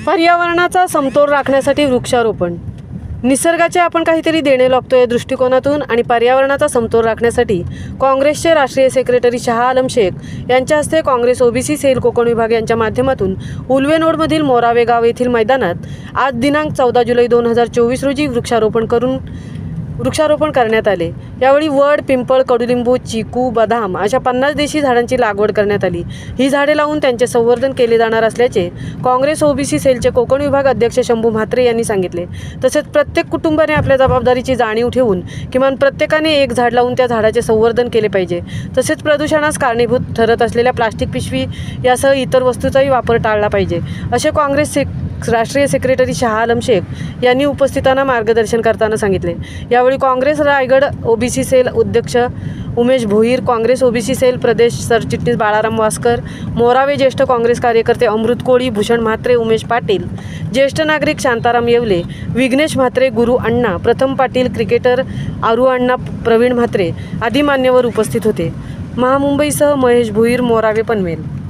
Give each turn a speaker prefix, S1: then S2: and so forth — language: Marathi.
S1: पर्यावरणाचा समतोल राखण्यासाठी वृक्षारोपण. निसर्गाचे आपण काहीतरी देणे लागतो या दृष्टिकोनातून आणि पर्यावरणाचा समतोल राखण्यासाठी काँग्रेसचे राष्ट्रीय सेक्रेटरी शाह आलम शेख यांच्या हस्ते काँग्रेस ओबीसी सेल कोकण विभाग यांच्या माध्यमातून उल्वेनोडमधील मोरावे गाव येथील मैदानात आज दिनांक 14 जुलै 2024 रोजी वृक्षारोपण करण्यात आले. यावेळी वड, पिंपळ, कडुलिंबू, चिकू, बदाम अशा 50 देशी झाडांची लागवड करण्यात आली. ही झाडे लावून त्यांचे संवर्धन केले जाणार असल्याचे काँग्रेस ओबीसी सेलचे कोकण विभाग अध्यक्ष शंभू म्हात्रे यांनी सांगितले. तसेच प्रत्येक कुटुंबाने आपल्या जबाबदारीची जाणीव ठेवून किमान प्रत्येकाने एक झाड लावून त्या झाडाचे संवर्धन केले पाहिजे. तसेच प्रदूषणास कारणीभूत ठरत असलेल्या प्लास्टिक पिशवी यासह इतर वस्तूंचाही वापर टाळला पाहिजे, असे काँग्रेस राष्ट्रीय सेक्रेटरी शाह आलम शेख यांनी उपस्थितांना मार्गदर्शन करताना सांगितले. यावेळी काँग्रेस रायगड ओबीसी सेल अध्यक्ष उमेश भोईर, काँग्रेस ओबीसी सेल प्रदेश सरचिटणीस बाळाराम वासकर, मोरावे ज्येष्ठ काँग्रेस कार्यकर्ते अमृत कोळी, भूषण म्हात्रे, उमेश पाटील, ज्येष्ठ नागरिक शांताराम येवले, विघ्नेश म्हात्रे, गुरु अण्णा, प्रथम पाटील, क्रिकेटर आरू अण्णा, प्रवीण म्हात्रे आदी मान्यवर उपस्थित होते. महामुंबईसह महेश भोईर, मोरावे पनवेल.